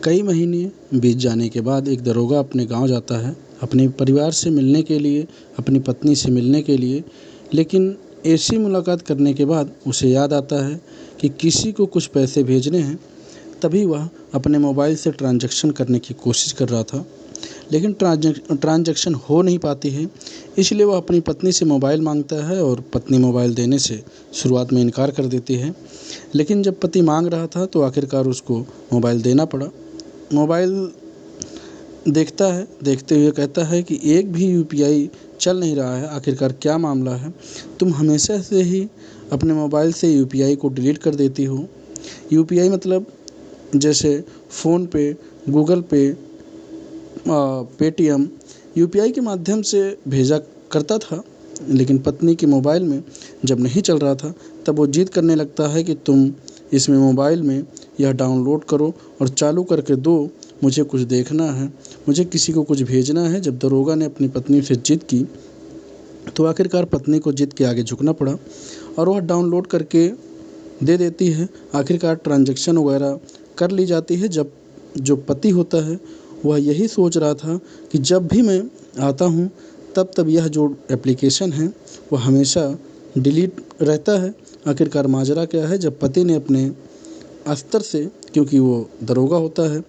कई महीने बीत जाने के बाद एक दरोगा अपने गांव जाता है अपने परिवार से मिलने के लिए, अपनी पत्नी से मिलने के लिए। लेकिन ऐसी मुलाकात करने के बाद उसे याद आता है कि किसी को कुछ पैसे भेजने हैं। तभी वह अपने मोबाइल से ट्रांजैक्शन करने की कोशिश कर रहा था, लेकिन ट्रांजैक्शन हो नहीं पाती है। इसलिए वह अपनी पत्नी से मोबाइल मांगता है और पत्नी मोबाइल देने से शुरुआत में इनकार कर देती है। लेकिन जब पति मांग रहा था तो आखिरकार उसको मोबाइल देना पड़ा। मोबाइल देखता है, देखते हुए कहता है कि एक भी यूपीआई चल नहीं रहा है, आखिरकार क्या मामला है? तुम हमेशा से ही अपने मोबाइल से यूपीआई को डिलीट कर देती हो। यूपीआई मतलब जैसे फ़ोनपे, गूगल पे, पेटीएम यूपीआई के माध्यम से भेजा करता था। लेकिन पत्नी के मोबाइल में जब नहीं चल रहा था तब वो जिद करने लगता है कि तुम इसमें मोबाइल में यह डाउनलोड करो और चालू करके दो, मुझे कुछ देखना है, मुझे किसी को कुछ भेजना है। जब दरोगा ने अपनी पत्नी से जिद की तो आखिरकार पत्नी को जिद के आगे झुकना पड़ा और वह डाउनलोड करके दे देती है। आखिरकार ट्रांजैक्शन वगैरह कर ली जाती है। जब जो पति होता है वह यही सोच रहा था कि जब भी मैं आता हूँ तब यह जो एप्लीकेशन है वह हमेशा डिलीट रहता है। आखिरकार माजरा क्या है? जब पति ने अपने स्तर से, क्योंकि वो दरोगा होता है,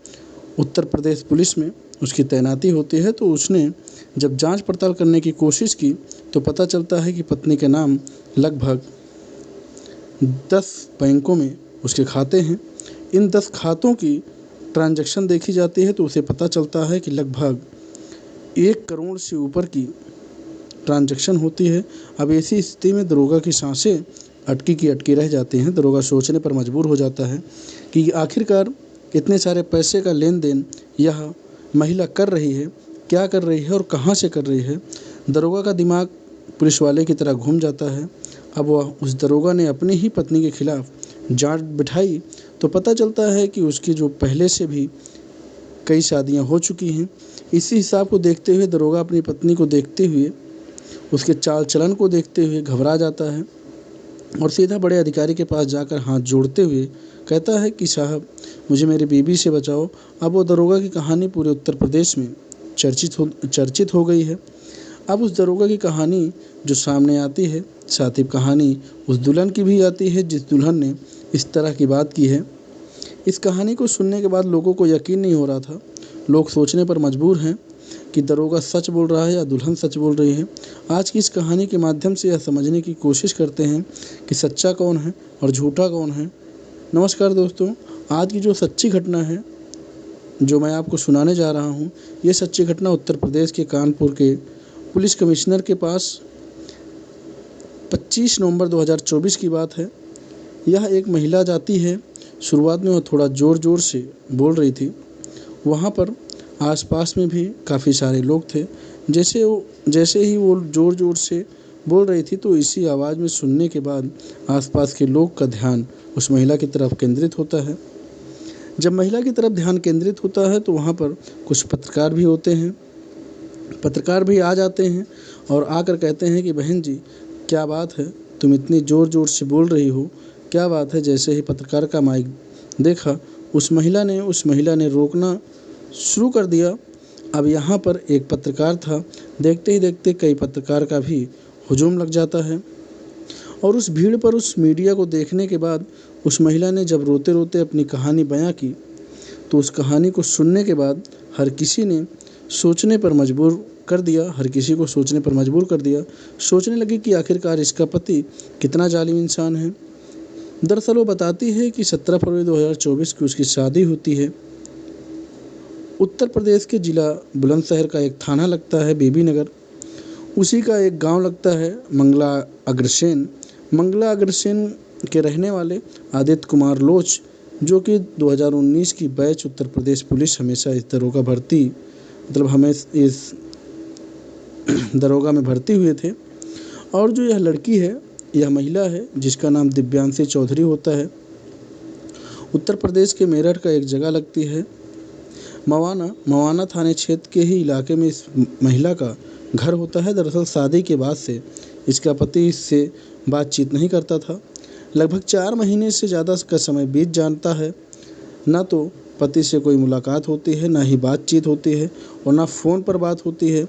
उत्तर प्रदेश पुलिस में उसकी तैनाती होती है, तो उसने जब जांच पड़ताल करने की कोशिश की तो पता चलता है कि पत्नी के नाम लगभग 10 बैंकों में उसके खाते हैं। इन 10 खातों की ट्रांजैक्शन देखी जाती है तो उसे पता चलता है कि लगभग 1 करोड़ से ऊपर की ट्रांजैक्शन होती है। अब ऐसी स्थिति में दरोगा की सांसें अटकी की अटकी रह जाती हैं। दरोगा सोचने पर मजबूर हो जाता है कि आखिरकार इतने सारे पैसे का लेन देन यह महिला कर रही है, क्या कर रही है और कहाँ से कर रही है। दरोगा का दिमाग पुलिस वाले की तरह घूम जाता है। अब वह उस दरोगा ने अपनी ही पत्नी के खिलाफ जांच बिठाई तो पता चलता है कि उसकी जो पहले से भी कई शादियां हो चुकी हैं। इसी हिसाब को देखते हुए दरोगा अपनी पत्नी को देखते हुए, उसके चाल चलन को देखते हुए घबरा जाता है और सीधा बड़े अधिकारी के पास जाकर हाथ जोड़ते हुए कहता है कि साहब, मुझे मेरी बीवी से बचाओ। अब वो दरोगा की कहानी पूरे उत्तर प्रदेश में चर्चित हो गई है। अब उस दरोगा की कहानी जो सामने आती है, साथ ही कहानी उस दुल्हन की भी आती है जिस दुल्हन ने इस तरह की बात की है। इस कहानी को सुनने के बाद लोगों को यकीन नहीं हो रहा था। लोग सोचने पर मजबूर हैं कि दरोगा सच बोल रहा है या दुल्हन सच बोल रही है। आज की इस कहानी के माध्यम से यह समझने की कोशिश करते हैं कि सच्चा कौन है और झूठा कौन है। नमस्कार दोस्तों, आज की जो सच्ची घटना है जो मैं आपको सुनाने जा रहा हूँ, ये सच्ची घटना उत्तर प्रदेश के कानपुर के पुलिस कमिश्नर के पास 25 नवंबर 2024 की बात है। यह एक महिला जाती है। शुरुआत में वो थोड़ा ज़ोर से बोल रही थी। वहाँ पर आसपास में भी काफ़ी सारे लोग थे। जैसे ही वो ज़ोर से बोल रही थी तो इसी आवाज़ में सुनने के बाद आसपास के लोग का ध्यान उस महिला की तरफ केंद्रित होता है। जब महिला की तरफ ध्यान केंद्रित होता है तो वहाँ पर कुछ पत्रकार भी होते हैं। पत्रकार भी आ जाते हैं और आकर कहते हैं कि बहन जी, क्या बात है, तुम इतनी ज़ोर से बोल रही हो, क्या बात है? जैसे ही पत्रकार का माइक देखा उस महिला ने रोकना शुरू कर दिया। अब यहाँ पर एक पत्रकार था। देखते ही देखते कई पत्रकार का भी हुजूम लग जाता है और उस भीड़ पर उस मीडिया को देखने के बाद उस महिला ने जब रोते रोते अपनी कहानी बयां की तो उस कहानी को सुनने के बाद हर किसी को सोचने पर मजबूर कर दिया। सोचने लगी कि आखिरकार इसका पति कितना जालिम इंसान है। दरअसल वो बताती है कि 17 फरवरी 2024 की उसकी शादी होती है। उत्तर प्रदेश के जिला बुलंदशहर का एक थाना लगता है बीबी नगर। उसी का एक गांव लगता है मंगला अग्रसेन। मंगला अग्रसेन के रहने वाले आदित्य कुमार लोच, जो कि 2019 की बैच उत्तर प्रदेश पुलिस हमेशा इस दरोगा में भर्ती हुए थे। और जो यह लड़की है, यह महिला है जिसका नाम दिव्यांशी चौधरी होता है। उत्तर प्रदेश के मेरठ का एक जगह लगती है मवाना थाने क्षेत्र के ही इलाके में इस महिला का घर होता है। दरअसल शादी के बाद से इसका पति इससे बातचीत नहीं करता था। लगभग 4 महीने से ज़्यादा का समय बीत जाता है। ना तो पति से कोई मुलाकात होती है, ना ही बातचीत होती है और ना फ़ोन पर बात होती है,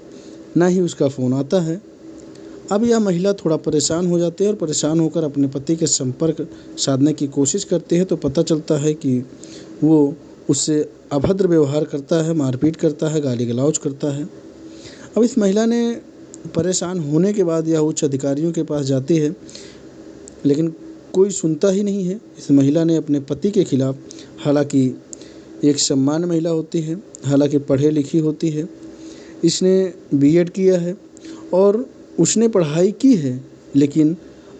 ना ही उसका फ़ोन आता है। अब यह महिला थोड़ा परेशान हो जाती है और परेशान होकर अपने पति के संपर्क साधने की कोशिश करती है, तो पता चलता है कि वो उससे अभद्र व्यवहार करता है, मारपीट करता है, गाली-गलौज करता है। अब इस महिला ने परेशान होने के बाद यह उच्च अधिकारियों के पास जाती है, लेकिन कोई सुनता ही नहीं है। इस महिला ने अपने पति के खिलाफ़, हालाँकि एक सम्मान्य महिला होती है, हालाँकि पढ़ी लिखी होती है, इसने बीएड किया है और उसने पढ़ाई की है, लेकिन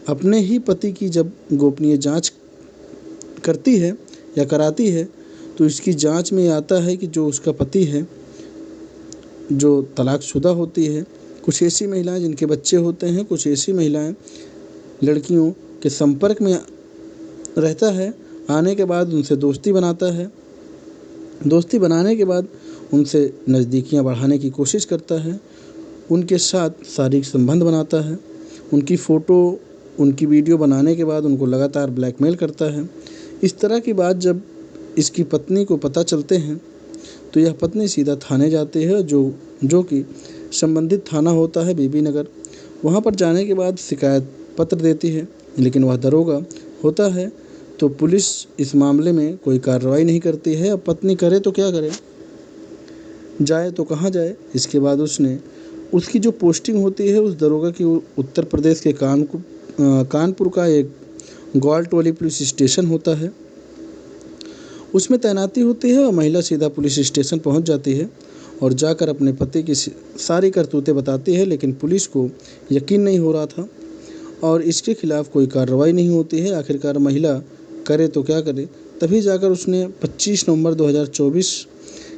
अपने ही पति की जब गोपनीय जाँच करती है या कराती है, तो इसकी जाँच में ये आता है कि जो उसका पति है, जो तलाकशुदा होती है, कुछ ऐसी महिलाएं जिनके बच्चे होते हैं, कुछ ऐसी महिलाएं लड़कियों के संपर्क में रहता है, आने के बाद उनसे दोस्ती बनाता है, दोस्ती बनाने के बाद उनसे नज़दीकियां बढ़ाने की कोशिश करता है, उनके साथ शारीरिक संबंध बनाता है, उनकी फ़ोटो, उनकी वीडियो बनाने के बाद उनको लगातार ब्लैकमेल करता है। इस तरह की बात जब इसकी पत्नी को पता चलते हैं, तो यह पत्नी सीधा थाने जाती है, जो कि संबंधित थाना होता है बीबी नगर। वहाँ पर जाने के बाद शिकायत पत्र देती है, लेकिन वह दरोगा होता है, तो पुलिस इस मामले में कोई कार्रवाई नहीं करती है। अब पत्नी करे तो क्या करे, जाए तो कहाँ जाए। इसके बाद उसकी जो पोस्टिंग होती है उस दरोगा की, उत्तर प्रदेश के कानपुर का एक ग्वालटोली पुलिस स्टेशन होता है, उसमें तैनाती होती है और महिला सीधा पुलिस स्टेशन पहुंच जाती है और जाकर अपने पति की सारी करतूतें बताती है, लेकिन पुलिस को यकीन नहीं हो रहा था और इसके खिलाफ़ कोई कार्रवाई नहीं होती है। आखिरकार महिला करे तो क्या करे, तभी जाकर उसने 25 नवंबर 2024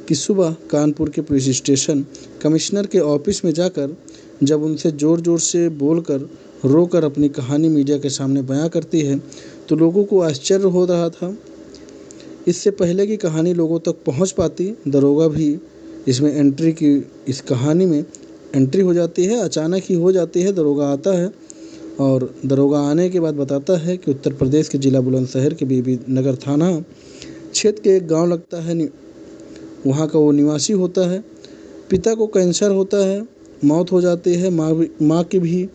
की सुबह कानपुर के पुलिस स्टेशन कमिश्नर के ऑफिस में जाकर जब उनसे ज़ोर-ज़ोर से बोलकर, रोकर अपनी कहानी मीडिया के सामने बयां करती है, तो लोगों को आश्चर्य हो रहा था। इससे पहले कि कहानी लोगों तक पहुंच पाती, दरोगा भी इसमें इस कहानी में एंट्री हो जाती है, अचानक ही हो जाती है। दरोगा आता है और दरोगा आने के बाद बताता है कि उत्तर प्रदेश के जिला बुलंदशहर के बीबी नगर थाना क्षेत्र के एक गांव लगता है, वहां का वो निवासी होता है। पिता को कैंसर होता है, मौत हो जाती है, माँ की भी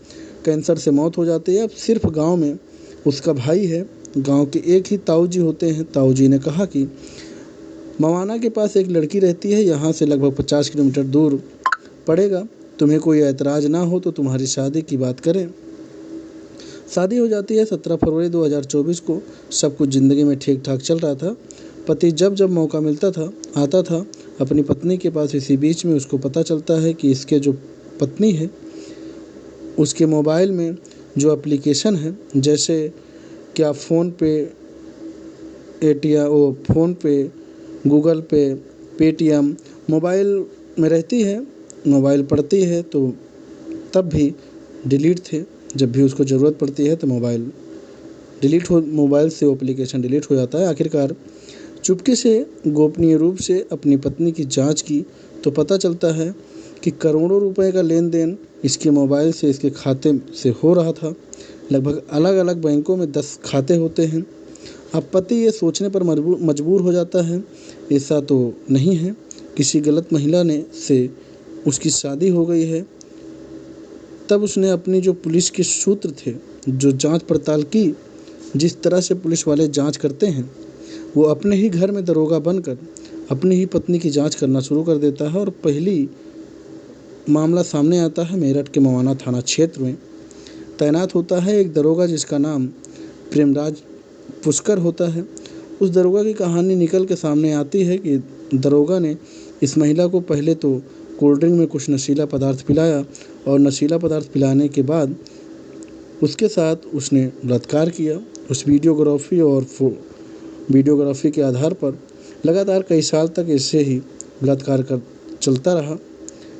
कैंसर से मौत हो जाती है। अब सिर्फ गांव में उसका भाई है। गांव के एक ही ताऊ जी होते हैं। ताऊ जी ने कहा कि मवाना के पास एक लड़की रहती है, यहाँ से लगभग 50 किलोमीटर दूर पड़ेगा, तुम्हें कोई ऐतराज़ ना हो तो तुम्हारी शादी की बात करें। शादी हो जाती है 17 फरवरी 2024 को। सब कुछ ज़िंदगी में ठीक ठाक चल रहा था। पति जब जब मौका मिलता था आता था अपनी पत्नी के पास। इसी बीच में उसको पता चलता है कि इसके जो पत्नी है उसके मोबाइल में जो एप्लीकेशन है, जैसे क्या फ़ोन पे, गूगल पे, पेटीएम मोबाइल में रहती है, मोबाइल पढ़ती है, तो तब भी डिलीट थे। जब भी उसको ज़रूरत पड़ती है तो मोबाइल से वो एप्लीकेशन डिलीट हो जाता है। आखिरकार चुपके से गोपनीय रूप से अपनी पत्नी की जांच की तो पता चलता है कि करोड़ों रुपए का लेन देन इसके मोबाइल से, इसके खाते से हो रहा था। लगभग अलग अलग बैंकों में 10 खाते होते हैं। अब पति ये सोचने पर मजबूर हो जाता है, ऐसा तो नहीं है किसी गलत महिला से उसकी शादी हो गई है। तब उसने अपनी जो पुलिस के सूत्र थे, जो जांच पड़ताल की, जिस तरह से पुलिस वाले जांच करते हैं, वो अपने ही घर में दरोगा बनकर अपनी ही पत्नी की जांच करना शुरू कर देता है। और पहली मामला सामने आता है मेरठ के मवाना थाना क्षेत्र में। तैनात होता है एक दरोगा जिसका नाम प्रेमराज पुष्कर होता है। उस दरोगा की कहानी निकल के सामने आती है कि दरोगा ने इस महिला को पहले तो कोल्ड ड्रिंक में कुछ नशीला पदार्थ पिलाया और नशीला पदार्थ पिलाने के बाद उसके साथ उसने बलात्कार किया। उस वीडियोग्राफी के आधार पर लगातार कई साल तक ऐसे ही बलात्कार कर चलता रहा।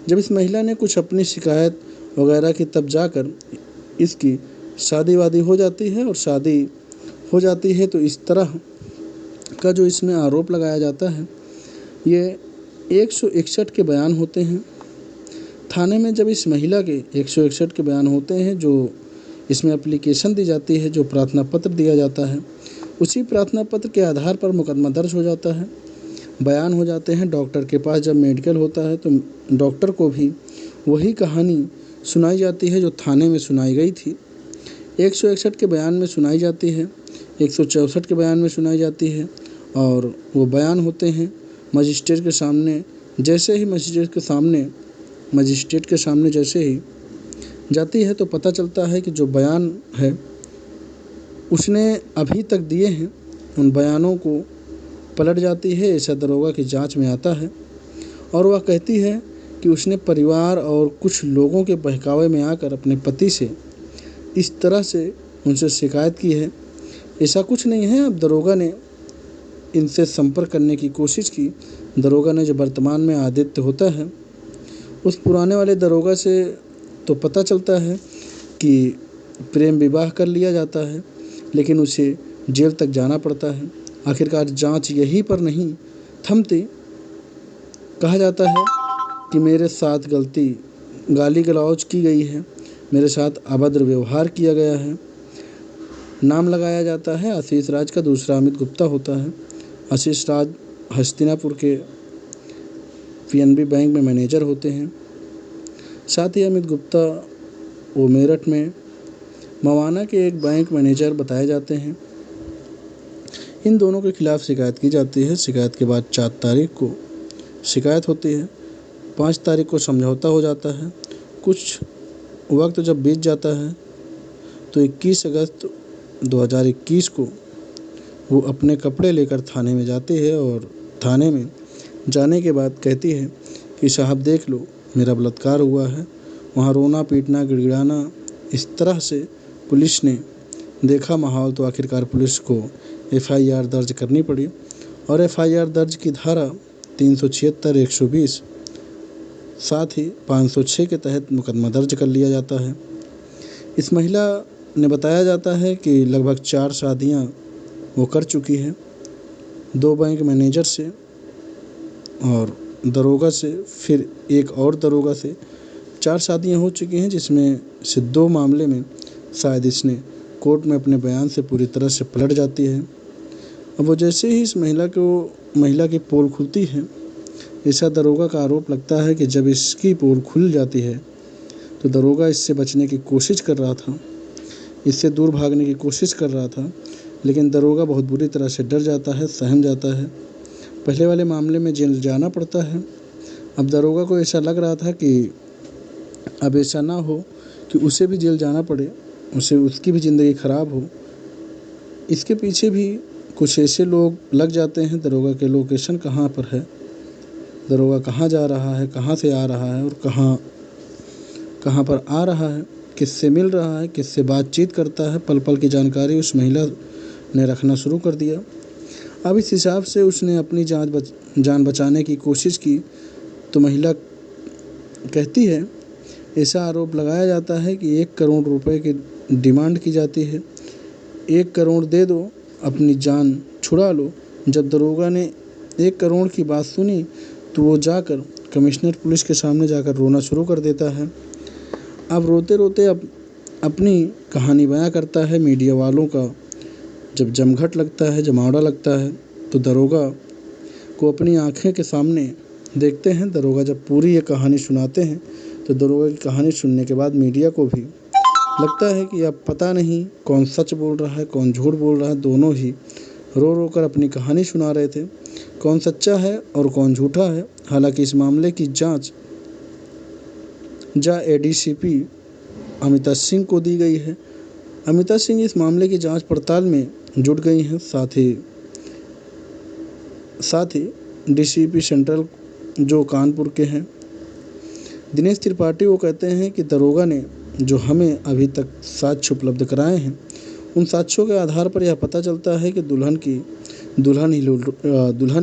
जब इस महिला ने कुछ अपनी शिकायत वगैरह की, तब जाकर इसकी शादी वादी हो जाती है। और शादी हो जाती है तो इस तरह का जो इसमें आरोप लगाया जाता है, ये 161 के बयान होते हैं थाने में। जब इस महिला के 161 के बयान होते हैं, जो इसमें एप्लीकेशन दी जाती है, जो प्रार्थना पत्र दिया जाता है, उसी प्रार्थना पत्र के आधार पर मुकदमा दर्ज हो जाता है। बयान हो जाते हैं। डॉक्टर के पास जब मेडिकल होता है तो डॉक्टर को भी वही कहानी सुनाई जाती है जो थाने में सुनाई गई थी। 161 के बयान में सुनाई जाती है, 164 के बयान में सुनाई जाती है और वो बयान होते हैं मजिस्ट्रेट के सामने। जैसे ही मजिस्ट्रेट के सामने जैसे ही जाती है तो पता चलता है कि जो बयान है उसने अभी तक दिए हैं उन बयानों को पलट जाती है। ऐसा दरोगा की जांच में आता है और वह कहती है कि उसने परिवार और कुछ लोगों के बहकावे में आकर अपने पति से इस तरह से उनसे शिकायत की है। ऐसा कुछ नहीं है। अब दरोगा ने इनसे संपर्क करने की कोशिश की। दरोगा ने जो वर्तमान में आदित्य होता है उस पुराने वाले दरोगा से तो पता चलता है कि प्रेम विवाह कर लिया जाता है, लेकिन उसे जेल तक जाना पड़ता है। आखिरकार जांच यहीं पर नहीं थमती। कहा जाता है कि मेरे साथ गाली गलौज की गई है, मेरे साथ अभद्र व्यवहार किया गया है। नाम लगाया जाता है आशीष राज का, दूसरा अमित गुप्ता होता है। आशीष राज हस्तिनापुर के पीएनबी बैंक में मैनेजर होते हैं। साथ ही अमित गुप्ता वो मेरठ में मवाना के एक बैंक मैनेजर बताए जाते हैं। इन दोनों के खिलाफ शिकायत की जाती है। शिकायत के बाद 4 तारीख को शिकायत होती है, 5 तारीख को समझौता हो जाता है। कुछ वक्त जब बीत जाता है तो 21 अगस्त 2021 को वो अपने कपड़े लेकर थाने में जाती है और थाने में जाने के बाद कहती है कि साहब देख लो, मेरा बलात्कार हुआ है। वहाँ रोना पीटना गिड़गिड़ाना, इस तरह से पुलिस ने देखा माहौल तो आखिरकार पुलिस को एफआईआर दर्ज करनी पड़ी और एफआईआर दर्ज की धारा 376, 120 साथ ही 506 के तहत मुकदमा दर्ज कर लिया जाता है। इस महिला ने बताया जाता है कि लगभग 4 शादियां वो कर चुकी है, 2 बैंक मैनेजर से और दरोगा से, फिर एक और दरोगा से 4 शादियां हो चुकी हैं, जिसमें से 2 मामले में शायद इसने कोर्ट में अपने बयान से पूरी तरह से पलट जाती है। अब वो जैसे ही इस महिला की पोल खुलती है, ऐसा दरोगा का आरोप लगता है कि जब इसकी पोल खुल जाती है तो दरोगा इससे बचने की कोशिश कर रहा था, इससे दूर भागने की कोशिश कर रहा था, लेकिन दरोगा बहुत बुरी तरह से डर जाता है, सहम जाता है। पहले वाले मामले में जेल जाना पड़ता है। अब दरोगा को ऐसा लग रहा था कि अब ऐसा ना हो कि उसे भी जेल जाना पड़े, उसकी भी ज़िंदगी ख़राब हो। इसके पीछे भी कुछ ऐसे लोग लग जाते हैं। दरोगा के लोकेशन कहाँ पर है, दरोगा कहाँ जा रहा है, कहाँ से आ रहा है और कहाँ पर आ रहा है, किससे मिल रहा है, किससे बातचीत करता है, पल पल की जानकारी उस महिला ने रखना शुरू कर दिया। अब इस हिसाब से उसने अपनी जान बचाने की कोशिश की तो महिला कहती है, ऐसा आरोप लगाया जाता है कि 1 करोड़ रुपए की डिमांड की जाती है, 1 करोड़ दे दो, अपनी जान छुड़ा लो। जब दरोगा ने 1 करोड़ की बात सुनी तो वो जाकर कमिश्नर पुलिस के सामने जाकर रोना शुरू कर देता है। अब रोते रोते अपनी कहानी बयां करता है। मीडिया वालों का जब जमघट लगता है, जमावड़ा लगता है तो दरोगा को अपनी आंखें के सामने देखते हैं। दरोगा जब पूरी ये कहानी सुनाते हैं तो दरोगा की कहानी सुनने के बाद मीडिया को भी लगता है कि अब पता नहीं कौन सच बोल रहा है, कौन झूठ बोल रहा है। दोनों ही रो रो कर अपनी कहानी सुना रहे थे, कौन सच्चा है और कौन झूठा है। हालांकि इस मामले की जांच एडीसीपी अमिता सिंह को दी गई है। अमिता सिंह इस मामले की जांच पड़ताल में जुट गई हैं। साथ ही डीसीपी सेंट्रल जो कानपुर के हैं दिनेश त्रिपाठी, वो कहते हैं कि दरोगा ने जो हमें अभी तक साक्ष्य उपलब्ध कराए हैं, उन साक्ष्यों के आधार पर यह पता चलता है कि दुल्हन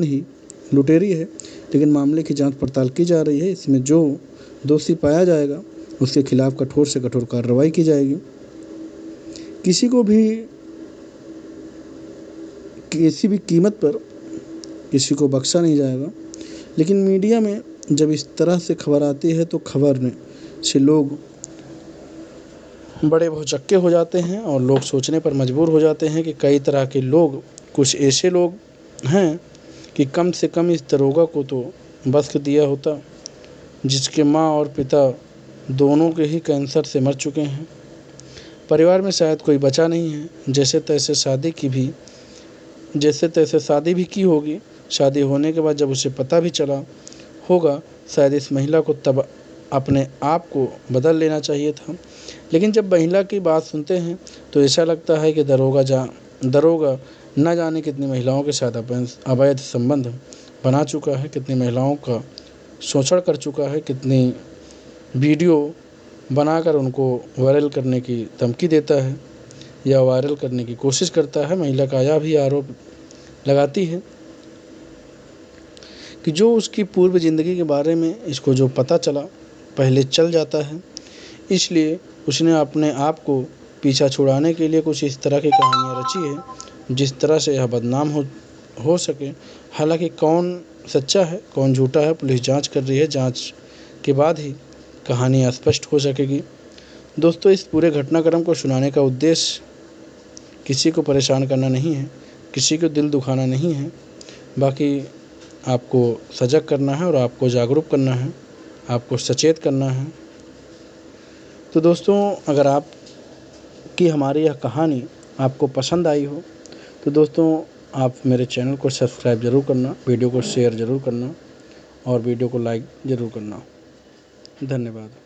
ही लुटेरी है। लेकिन मामले की जांच पड़ताल की जा रही है। इसमें जो दोषी पाया जाएगा उसके खिलाफ कठोर से कठोर कार्रवाई की जाएगी। किसी को भी किसी भी कीमत पर किसी को बख्शा नहीं जाएगा। लेकिन मीडिया में जब इस तरह से खबर आती है तो खबर से लोग बड़े भौचक्के हो जाते हैं और लोग सोचने पर मजबूर हो जाते हैं कि कई तरह के लोग, कुछ ऐसे लोग हैं कि कम से कम इस दरोगा को तो बख्श दिया होता, जिसके माँ और पिता दोनों के ही कैंसर से मर चुके हैं। परिवार में शायद कोई बचा नहीं है। जैसे तैसे शादी भी की होगी। शादी होने के बाद जब उसे पता भी चला होगा, शायद इस महिला को तब अपने आप को बदल लेना चाहिए था। लेकिन जब महिला की बात सुनते हैं तो ऐसा लगता है कि दरोगा न जाने कितनी महिलाओं के साथ अवैध संबंध बना चुका है, कितनी महिलाओं का शोषण कर चुका है, कितनी वीडियो बनाकर उनको वायरल करने की धमकी देता है या वायरल करने की कोशिश करता है। महिला का यह भी आरोप लगाती है कि जो उसकी पूर्व ज़िंदगी के बारे में इसको जो पता चला पहले चल जाता है, इसलिए उसने अपने आप को पीछा छुड़ाने के लिए कुछ इस तरह की कहानियाँ रची है जिस तरह से यह बदनाम हो सके। हालांकि कौन सच्चा है कौन झूठा है पुलिस जांच कर रही है। जांच के बाद ही कहानी स्पष्ट हो सकेगी। दोस्तों, इस पूरे घटनाक्रम को सुनाने का उद्देश्य किसी को परेशान करना नहीं है, किसी को दिल दुखाना नहीं है, बाकी आपको सजग करना है और आपको जागरूक करना है, आपको सचेत करना है। तो दोस्तों, अगर आपकी हमारी यह कहानी आपको पसंद आई हो तो दोस्तों आप मेरे चैनल को सब्सक्राइब ज़रूर करना, वीडियो को शेयर ज़रूर करना और वीडियो को लाइक ज़रूर करना। धन्यवाद।